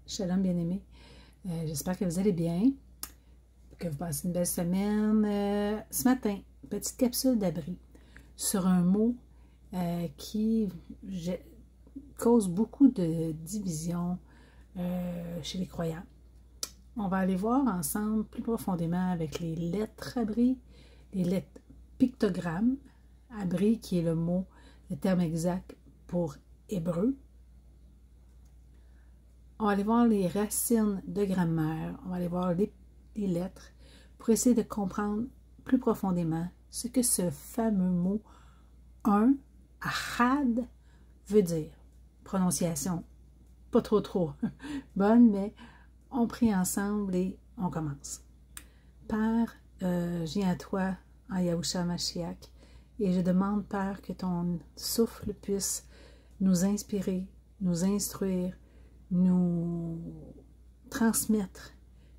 Shalom bien-aimés. J'espère que vous allez bien, que vous passez une belle semaine. Ce matin, petite capsule d'abri sur un mot qui cause beaucoup de division chez les croyants. On va aller voir ensemble plus profondément avec les lettres abri, les lettres pictogrammes, abri qui est le terme exact pour hébreu. On va aller voir les racines de grammaire, on va aller voir les lettres pour essayer de comprendre plus profondément ce que ce fameux mot un, achad, veut dire. Prononciation pas trop bonne, mais on prie ensemble et on commence. Père, je viens à toi en Yahushua Mashiach et je demande, Père, que ton souffle puisse nous inspirer, nous instruire, nous transmettre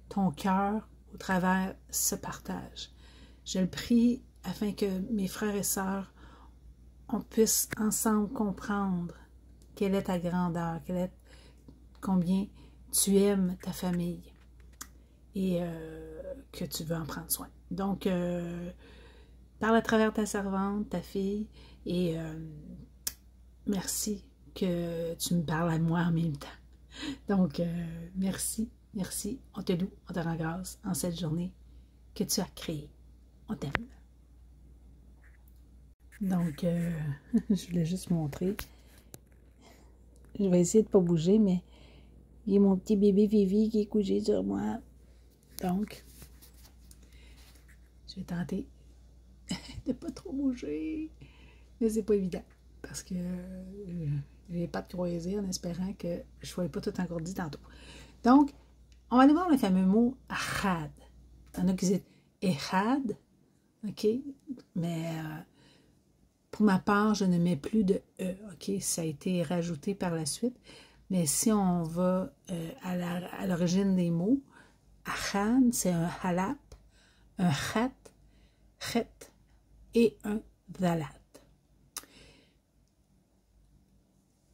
ton cœur au travers ce partage. Je le prie afin que mes frères et sœurs, on puisse ensemble comprendre quelle est ta grandeur, combien tu aimes ta famille et que tu veux en prendre soin. Donc, parle à travers ta servante, ta fille, et merci que tu me parles à moi en même temps. Donc, merci, on te loue, on te rend grâce en cette journée que tu as créée. On t'aime. Donc, je voulais juste montrer. Je vais essayer de ne pas bouger, mais il y a mon petit bébé Vivi qui est couché sur moi. Donc, je vais tenter de ne pas trop bouger. Mais c'est pas évident parce que je n'ai pas de croisée en espérant que je ne sois pas tout engourdi tantôt. Donc, on va aller voir le fameux mot « achad ». Il y en a qui disent « echad », ok? Mais pour ma part, je ne mets plus de « e », ok? Ça a été rajouté par la suite. Mais si on va à l'origine des mots, « achad », c'est un « halap », un « chat », « chet » et un « dalat ».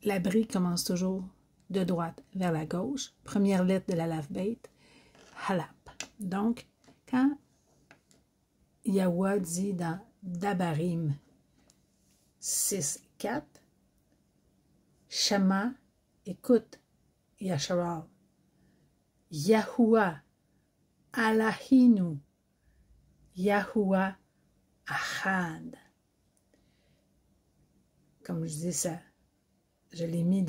L'abri commence toujours de droite vers la gauche. Première lettre de l'alphabet bête, halap. Donc, quand Yahweh dit dans Dabarim 6:4, Shema, écoute, Yasharal, Yahuwah, Alahinu, Yahuwah, Achad. Comme je dis ça, je l'ai mis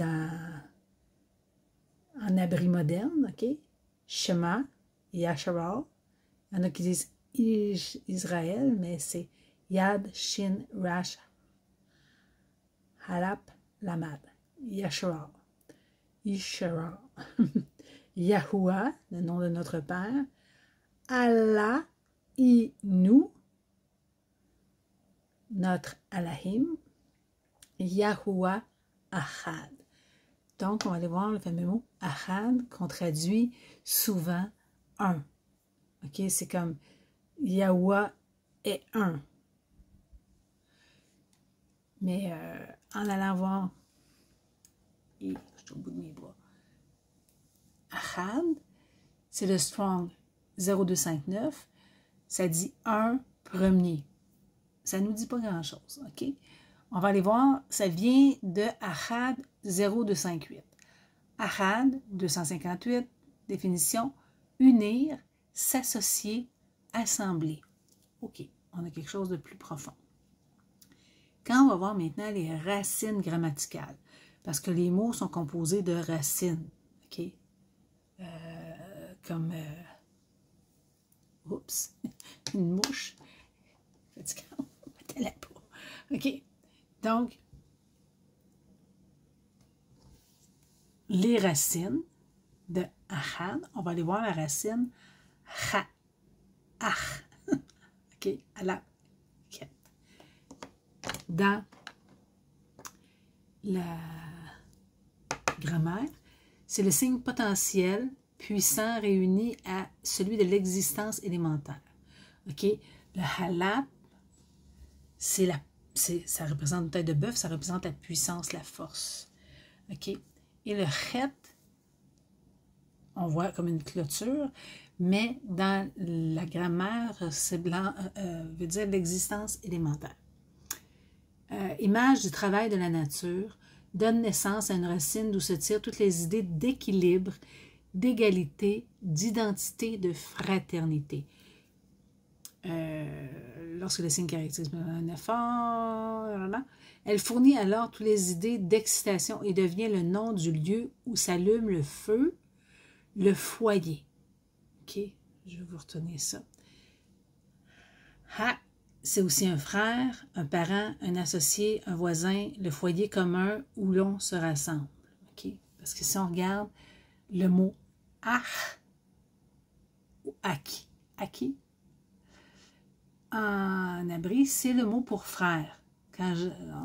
en abri moderne, ok? Shema, Yasharal. Il y en a qui disent Israël, mais c'est Yad, Shin, Rash, Halap, Lamad. Yasharal. Yisharal. Yahuwah, le nom de notre Père. Allah, Inu, notre Allahim. Yahuwah, Achad. Donc, on va aller voir le fameux mot Achad qu'on traduit souvent un. Ok, c'est comme Yahweh est un. Mais en allant voir, je suis au bout de mes bras. Achad, c'est le Strong 0259. Ça dit un premier. Ça ne nous dit pas grand-chose. Ok? On va aller voir, ça vient de Achad 0258. Achad 258, définition, unir, s'associer, assembler. OK, on a quelque chose de plus profond. Quand on va voir maintenant les racines grammaticales, parce que les mots sont composés de racines, OK? Comme, oups, une mouche. Fatigante, mettez-la pas. OK? Donc, les racines de achad, on va aller voir la racine cha, ach. OK? À la quête. Dans la grammaire, c'est le signe potentiel puissant réuni à celui de l'existence élémentaire. OK? Le halap, ça représente une tête de bœuf, ça représente la puissance, la force. OK? Et le chet, on voit comme une clôture, mais dans la grammaire, c'est blanc, veut dire l'existence élémentaire. Image du travail de la nature donne naissance à une racine d'où se tirent toutes les idées d'équilibre, d'égalité, d'identité, de fraternité. Lorsque le signe caractérise un effort, elle fournit alors toutes les idées d'excitation et devient le nom du lieu où s'allume le feu, le foyer. OK, je vais vous retenir ça. Ha, c'est aussi un frère, un parent, un associé, un voisin, le foyer commun où l'on se rassemble. OK, parce que si on regarde le mot ach ou aki, aki, en abri, c'est le mot pour frère. Quand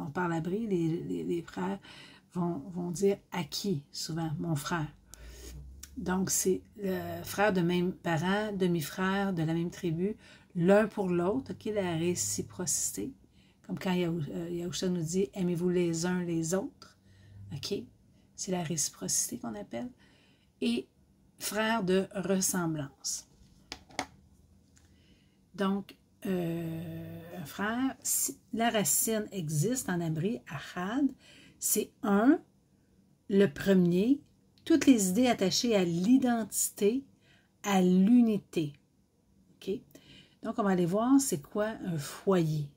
on parle abri, les frères vont dire aki, souvent, mon frère. Donc, c'est le frère de même parent, demi-frère de la même tribu, l'un pour l'autre, ok, la réciprocité. Comme quand Yahusha nous dit « aimez-vous les uns les autres », ok, c'est la réciprocité qu'on appelle. Et frère de ressemblance. Donc, un frère, si la racine existe en abri, achad, c'est un, le premier, toutes les idées attachées à l'identité, à l'unité. OK? Donc, on va aller voir c'est quoi un foyer.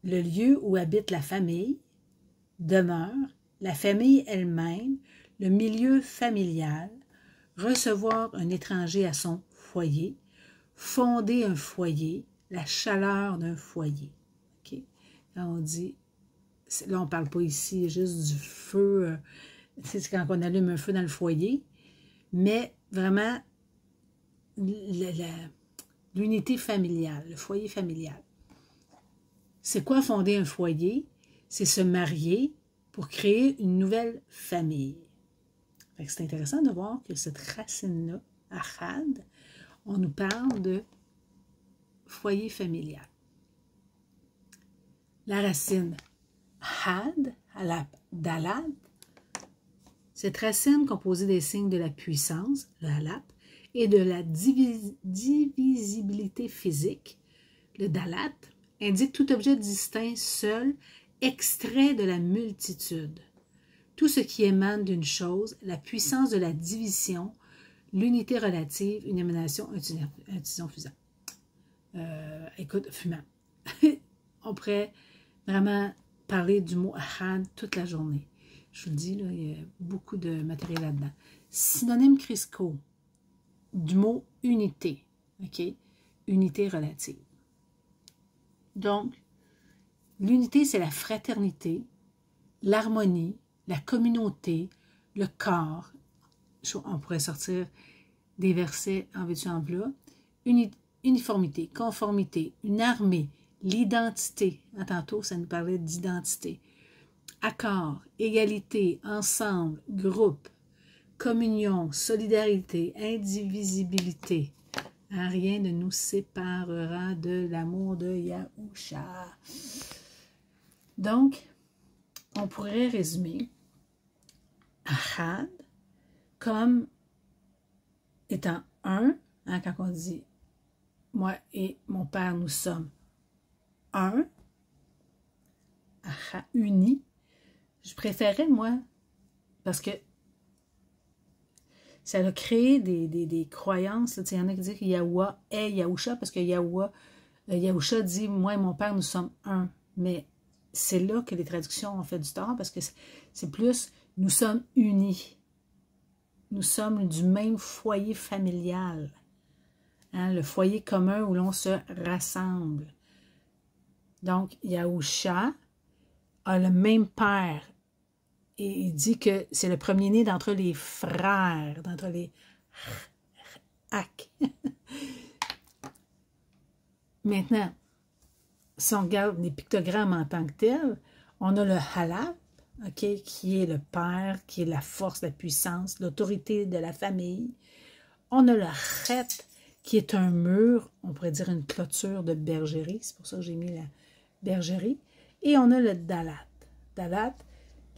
Le lieu où habite la famille, demeure, la famille elle-même, le milieu familial, recevoir un étranger à son foyer, fonder un foyer, la chaleur d'un foyer. Okay? Quand on dit, là on ne parle pas ici juste du feu, c'est quand on allume un feu dans le foyer, mais vraiment l'unité familiale, le foyer familial. C'est quoi fonder un foyer? C'est se marier pour créer une nouvelle famille. C'est intéressant de voir que cette racine-là, achad, on nous parle de foyer familial. La racine had, halap, dalat, cette racine composée des signes de la puissance, le halap, et de la divisibilité physique, le dalat, indique tout objet distinct, seul, extrait de la multitude. Tout ce qui émane d'une chose, la puissance de la division, l'unité relative, une émanation, un tison fusant. Écoute, fumant. On pourrait vraiment parler du mot ahad toute la journée. Je vous le dis, là, il y a beaucoup de matériel là-dedans. Synonyme Crisco du mot unité. OK? Unité relative. Donc, l'unité, c'est la fraternité, l'harmonie, la communauté, le corps. On pourrait sortir des versets en vêtu en plat. Uniformité, conformité, une armée, l'identité. Tantôt, ça nous parlait d'identité. Accord, égalité, ensemble, groupe, communion, solidarité, indivisibilité. Rien ne nous séparera de l'amour de Yahusha. Donc, on pourrait résumer Ahad comme étant un, hein, quand on dit moi et mon père, nous sommes un, unis. Je préférais, moi, parce que ça a créé des croyances. Il y en a qui disent que Yahweh est Yahusha, parce que Yahusha dit, moi et mon père, nous sommes un. Mais c'est là que les traductions ont fait du tort, parce que c'est plus, nous sommes unis. Nous sommes du même foyer familial. Hein, le foyer commun où l'on se rassemble. Donc, Yahusha a le même père. Et il dit que c'est le premier-né d'entre les frères, d'entre les hak. Maintenant, si on regarde les pictogrammes en tant que tels, on a le halap, okay, qui est le père, qui est la force, la puissance, l'autorité de la famille. On a le chet, qui est un mur, on pourrait dire une clôture de bergerie, c'est pour ça que j'ai mis la bergerie. Et on a le dalat. Dalat,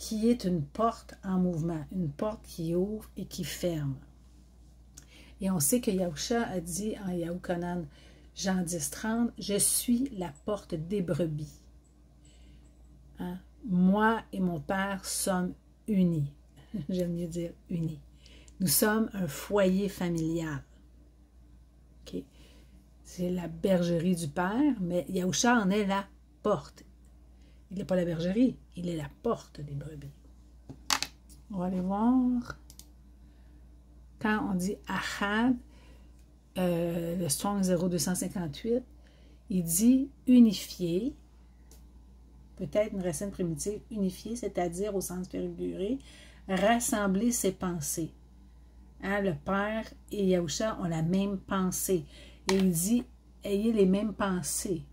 qui est une porte en mouvement, une porte qui ouvre et qui ferme. Et on sait que Yahusha a dit en Yahukanan, Jean 10:30, « Je suis la porte des brebis. Hein? Moi et mon Père sommes unis. » J'aime mieux dire unis. Nous sommes un foyer familial. Okay? C'est la bergerie du Père, mais Yahusha en est la porte. Il n'est pas la bergerie, il est la porte des brebis. On va aller voir. Quand on dit Ahad, le Strong 0258, il dit unifié, peut-être une racine primitive, unifié, c'est-à-dire au sens figuré, rassembler ses pensées. Hein, le Père et Yahusha ont la même pensée. Et il dit, ayez les mêmes pensées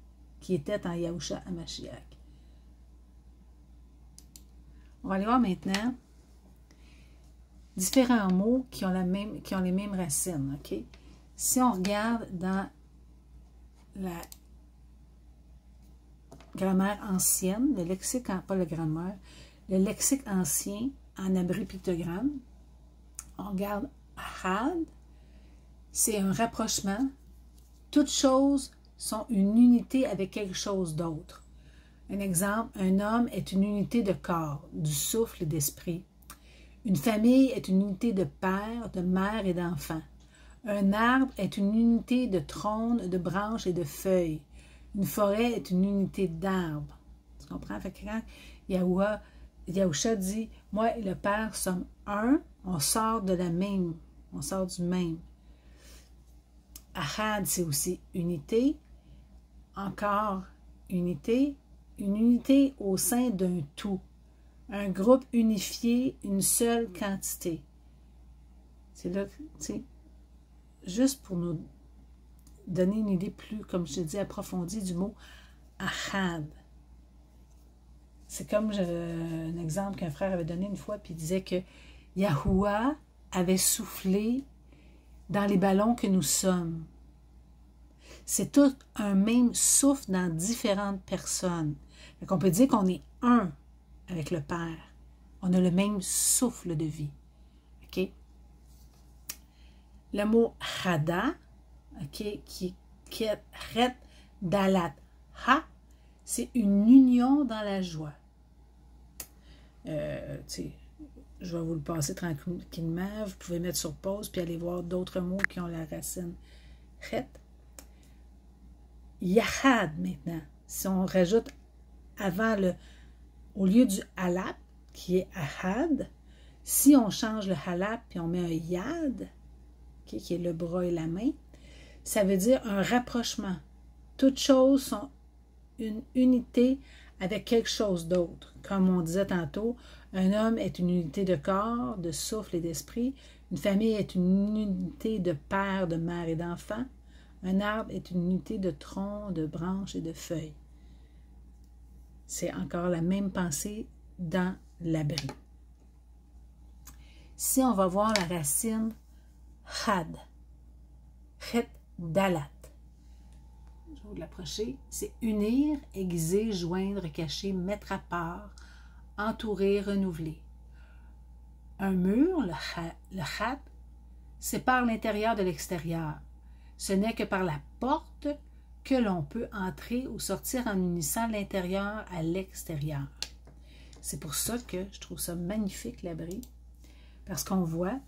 qui étaient en Yahusha HaMashiach. On va aller voir maintenant différents mots qui ont les mêmes racines. Okay? Si on regarde dans la grammaire ancienne, le lexique, pas la grammaire, le lexique ancien en abri pictogramme, on regarde Ahad, c'est un rapprochement. Toutes choses sont une unité avec quelque chose d'autre. Un exemple, un homme est une unité de corps, du souffle et d'esprit. Une famille est une unité de père, de mère et d'enfant. Un arbre est une unité de trône, de branches et de feuilles. Une forêt est une unité d'arbres. Tu comprends? Fait que quand Yahusha dit, moi et le Père sommes un, on sort de la même, on sort du même. Ahad, c'est aussi unité, encore unité, une unité au sein d'un tout, un groupe unifié, une seule quantité. C'est là, tu sais, juste pour nous donner une idée plus, comme je te dis, approfondie du mot Ahad. C'est comme un exemple qu'un frère avait donné une fois, puis il disait que Yahuwah avait soufflé dans les ballons que nous sommes. C'est tout un même souffle dans différentes personnes. Donc on peut dire qu'on est un avec le Père. On a le même souffle de vie. OK? Le mot Hada, OK, qui est Ret Dalat. Ha, c'est une union dans la joie. Je vais vous le passer tranquillement. Vous pouvez mettre sur pause puis aller voir d'autres mots qui ont la racine Ret. Yahad maintenant. Si on rajoute avant au lieu du halap, qui est ahad, si on change le halap puis on met un yad, okay, qui est le bras et la main, ça veut dire un rapprochement. Toutes choses sont une unité avec quelque chose d'autre. Comme on disait tantôt, un homme est une unité de corps, de souffle et d'esprit. Une famille est une unité de père, de mère et d'enfant. Un arbre est une unité de tronc, de branches et de feuilles. C'est encore la même pensée dans l'abri. Si on va voir la racine had, chet dalat, je vais vous l'approcher, c'est unir, aiguiser, joindre, cacher, mettre à part, entourer, renouveler. Un mur, le chat, sépare l'intérieur de l'extérieur. Ce n'est que par la porte que l'on peut entrer ou sortir en unissant l'intérieur à l'extérieur. C'est pour ça que je trouve ça magnifique, l'abri, parce qu'on voit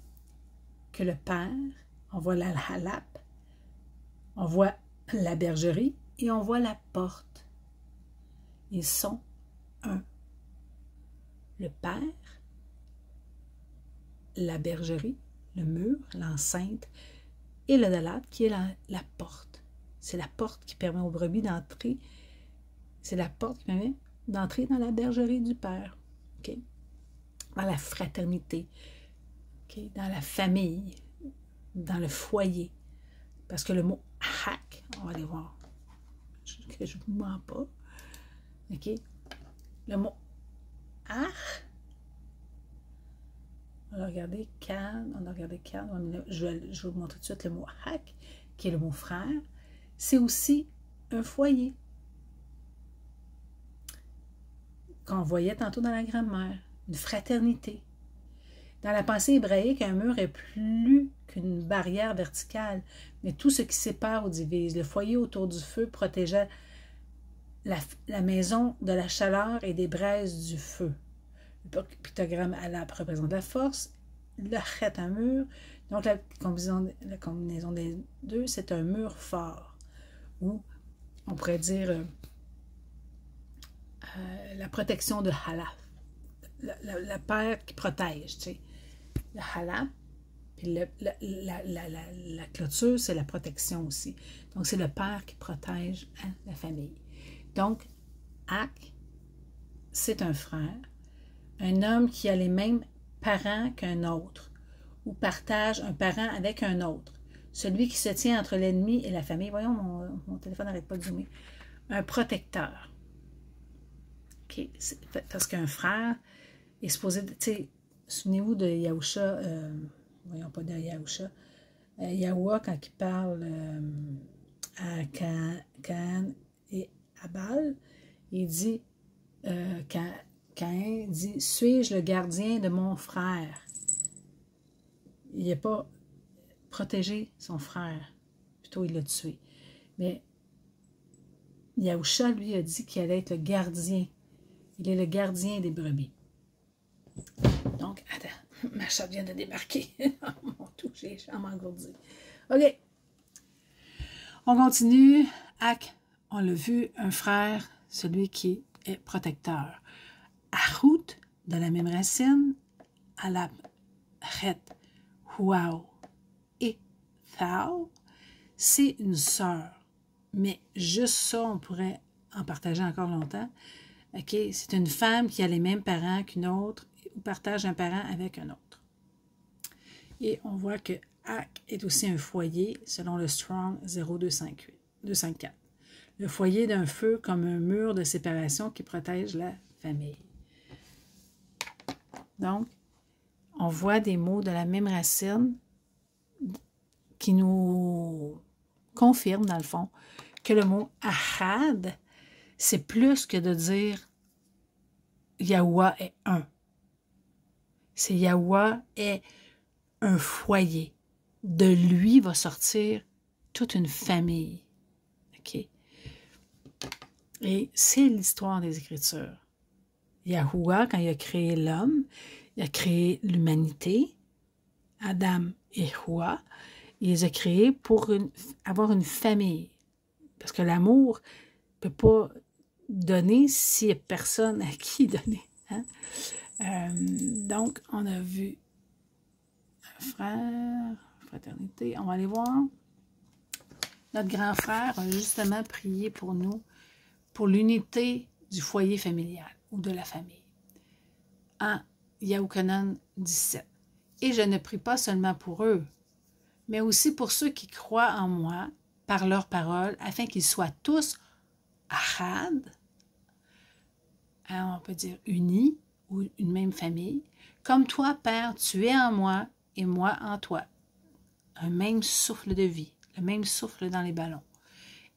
que le Père, on voit la halap, on voit la bergerie et on voit la porte. Ils sont un. Le Père, la bergerie, le mur, l'enceinte, et le dalat qui est la porte. C'est la porte qui permet aux brebis d'entrer. C'est la porte qui permet d'entrer dans la bergerie du Père. Okay? Dans la fraternité. Okay? Dans la famille. Dans le foyer. Parce que le mot hak, on va aller voir. Que je ne vous mens pas. Okay? Le mot ach. On a regardé Can, je vais vous montrer tout de suite le mot hak, qui est le mot frère. C'est aussi un foyer qu'on voyait tantôt dans la grammaire. une fraternité. Dans la pensée hébraïque, un mur est plus qu'une barrière verticale, mais tout ce qui sépare ou divise. Le foyer autour du feu protégeait la maison de la chaleur et des braises du feu. Le pictogramme Alap représente la force, le chet un mur, donc la combinaison des deux, c'est un mur fort, ou on pourrait dire la protection de Halaf, la paire qui protège, tu sais. Le Halaf, puis la clôture, c'est la protection aussi. Donc, c'est le père qui protège la famille. Donc, Ak, c'est un frère, un homme qui a les mêmes parents qu'un autre, ou partage un parent avec un autre. Celui qui se tient entre l'ennemi et la famille. Voyons, mon téléphone n'arrête pas de zoomer. Un protecteur. Okay. Parce qu'un frère est supposé, tu sais, souvenez-vous de Yahusha, voyons pas de Yahusha, Yahuwah quand il parle à Caïn et Abal, il dit, Caïn dit, suis-je le gardien de mon frère? Il n'a pas protégé son frère, plutôt il l'a tué. Mais Yahusha, lui, a dit qu'il allait être le gardien. Il est le gardien des brebis. Donc, attends, ma chatte vient de débarquer. Mon tout, j'ai m'engourdi. OK. On continue. Ak, on l'a vu, un frère, celui qui est protecteur. Achout, de la même racine, Alap, Chet, Huao et Thao, c'est une sœur. Mais juste ça, on pourrait en partager encore longtemps. OK? C'est une femme qui a les mêmes parents qu'une autre ou partage un parent avec un autre. Et on voit que Ak est aussi un foyer selon le Strong 0254. Le foyer d'un feu comme un mur de séparation qui protège la famille. Donc, on voit des mots de la même racine qui nous confirment, dans le fond, que le mot Ahad, c'est plus que de dire Yahuwah est un. C'est Yahuwah est un foyer. De lui va sortir toute une famille. OK? Et c'est l'histoire des Écritures. Yahuwah, quand il a créé l'homme, il a créé l'humanité, Adam et Hawa, il les a créés pour avoir une famille. Parce que l'amour ne peut pas donner s'il n'y a personne à qui donner. Hein? Donc, on a vu un frère, fraternité. On va aller voir. Notre grand frère a justement prié pour nous, pour l'unité du foyer familial ou de la famille. En Yahukanan 17. Et je ne prie pas seulement pour eux, mais aussi pour ceux qui croient en moi par leurs paroles, afin qu'ils soient tous ahad, on peut dire unis, ou une même famille, comme toi, Père, tu es en moi et moi en toi. Un même souffle de vie, le même souffle dans les ballons.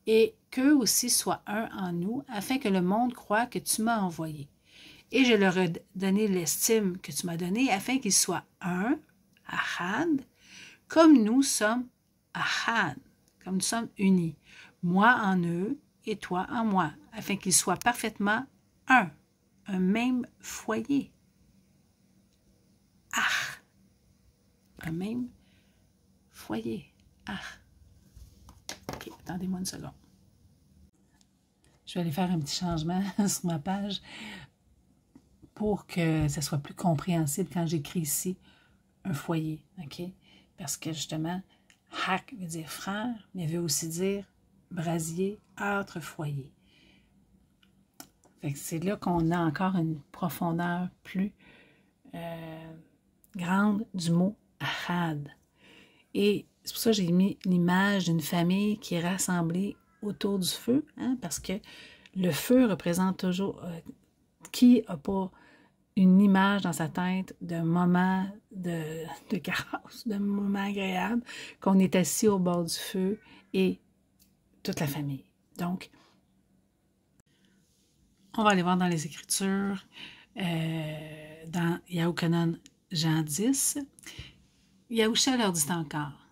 Et qu'eux aussi soient un en nous, afin que le monde croie que tu m'as envoyé. Et je leur ai donné l'estime que tu m'as donnée, afin qu'ils soient un, ahad, comme nous sommes ahad, comme nous sommes unis, moi en eux et toi en moi, afin qu'ils soient parfaitement un même foyer. Ah! Un même foyer. Ah! OK, attendez-moi une seconde. Je vais aller faire un petit changement sur ma page pour que ça soit plus compréhensible quand j'écris ici un foyer, OK? Parce que justement, hak veut dire frère, mais veut aussi dire brasier, âtre, foyer. C'est là qu'on a encore une profondeur plus grande du mot ahad. Et c'est pour ça que j'ai mis l'image d'une famille qui est rassemblée autour du feu, hein, parce que le feu représente toujours... qui n'a pas une image dans sa tête d'un moment de caresse, d'un moment agréable, qu'on est assis au bord du feu et toute la famille. Donc, on va aller voir dans les Écritures dans Yahukanan Jean 10, Yahusha leur dit encore,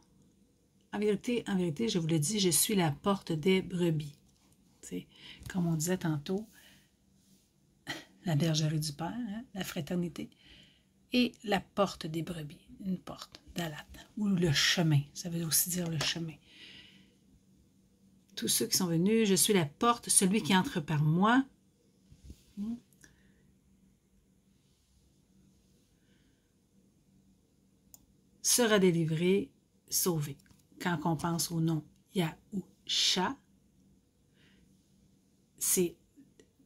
en vérité, je vous le dis, je suis la porte des brebis. T'sais, comme on disait tantôt, la bergerie du Père, hein, la fraternité, et la porte des brebis, une porte, dalat, ou le chemin, ça veut aussi dire le chemin. Tous ceux qui sont venus, je suis la porte, celui qui entre par moi, sera délivré, sauvé. Quand on pense au nom Yahusha, c'est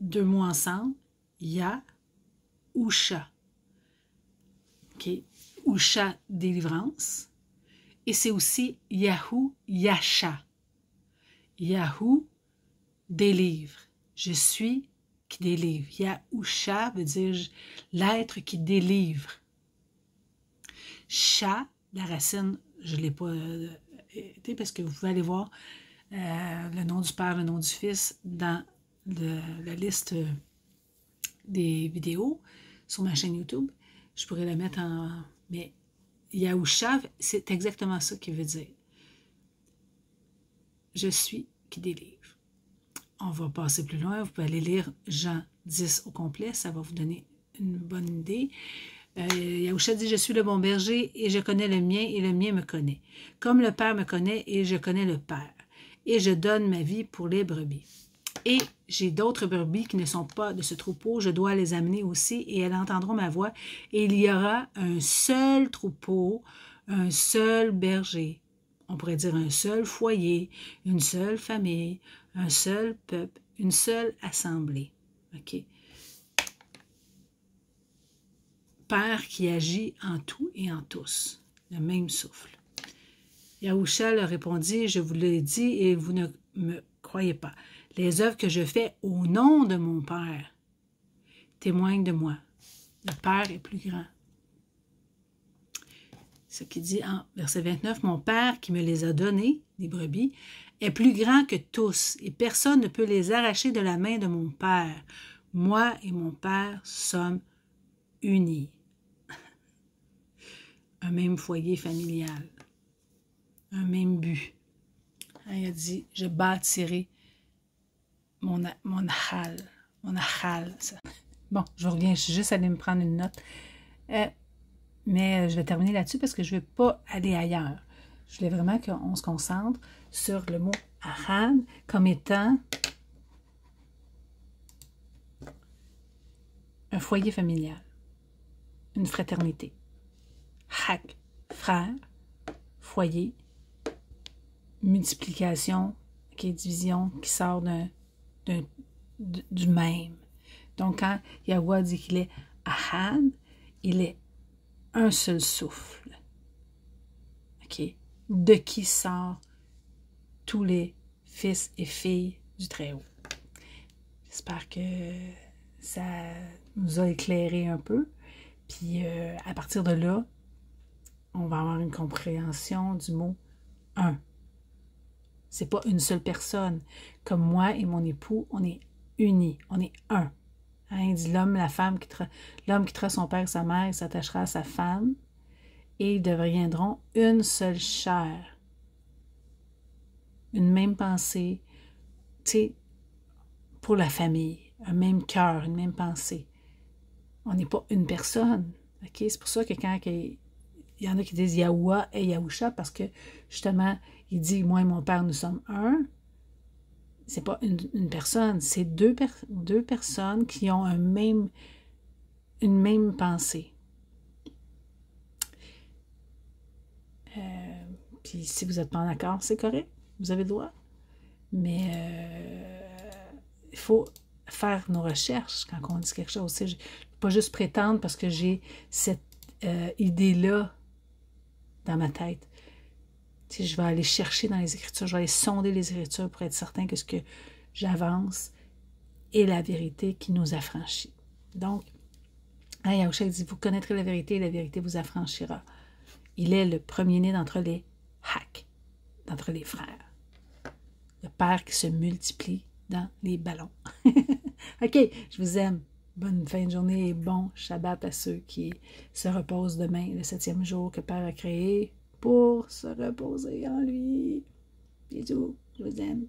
deux mots ensemble, Yahusha. OK? Usha, délivrance. Et c'est aussi Yahou Yasha. Yahou délivre. Je suis qui délivre. Yahusha veut dire l'être qui délivre. Sha, la racine, je ne l'ai pas été parce que vous pouvez aller voir le nom du Père, le nom du Fils dans la liste des vidéos sur ma chaîne YouTube. Je pourrais la mettre en... Mais Yahusha, c'est exactement ça qu'il veut dire. Je suis qui délivre. On va passer plus loin. Vous pouvez aller lire Jean 10 au complet. Ça va vous donner une bonne idée. Yahusha dit, je suis le bon berger et je connais le mien et le mien me connaît. Comme le Père me connaît et je connais le Père. Et je donne ma vie pour les brebis. Et j'ai d'autres brebis qui ne sont pas de ce troupeau, je dois les amener aussi, et elles entendront ma voix, et il y aura un seul troupeau, un seul berger, on pourrait dire un seul foyer, une seule famille, un seul peuple, une seule assemblée. OK? Père qui agit en tout et en tous, le même souffle. Yahusha leur répondit, je vous l'ai dit et vous ne me croyez pas. Les œuvres que je fais au nom de mon Père témoignent de moi. Le Père est plus grand. Ce qui dit en verset 29, mon Père qui me les a donnés, les brebis, est plus grand que tous, et personne ne peut les arracher de la main de mon Père. Moi et mon Père sommes unis. Un même foyer familial. Un même but. Il a dit, je bâtirai mon achal. Ça. Bon, je reviens, je suis juste allée me prendre une note. Mais je vais terminer là-dessus parce que je ne vais pas aller ailleurs. Je voulais vraiment qu'on se concentre sur le mot achal comme étant un foyer familial, une fraternité. Hak, frère, foyer, multiplication, qui est division, qui sort du même. Donc, quand Yahweh dit qu'il est Ahad, il est un seul souffle. OK? De qui sort tous les fils et filles du Très-Haut. J'espère que ça nous a éclairé un peu. Puis, à partir de là, on va avoir une compréhension du mot « un ». C'est pas une seule personne. Comme moi et mon époux, on est unis, on est un. Hein, il dit l'homme, la femme, l'homme quittera son père et sa mère, il s'attachera à sa femme, et ils deviendront une seule chair. Une même pensée, tu sais, pour la famille, un même cœur, une même pensée. On n'est pas une personne. Okay? C'est pour ça que quand il y en a qui disent Yahweh et Yahusha, parce que justement, il dit, moi et mon père, nous sommes un. C'est pas une personne, c'est deux personnes qui ont une même pensée. Puis si vous n'êtes pas d'accord, c'est correct, vous avez le droit. Mais il faut faire nos recherches quand on dit quelque chose. Je ne peux pas juste prétendre parce que j'ai cette idée-là dans ma tête. Je vais aller chercher dans les Écritures, je vais aller sonder les Écritures pour être certain que ce que j'avance est la vérité qui nous affranchit. Donc, Yahusha dit, vous connaîtrez la vérité et la vérité vous affranchira. Il est le premier-né d'entre les Hak, d'entre les frères. Le Père qui se multiplie dans les ballons. OK, je vous aime. bonne fin de journée et bon Shabbat à ceux qui se reposent demain, le 7e jour que Père a créé pour se reposer en lui. Bisous, je vous aime.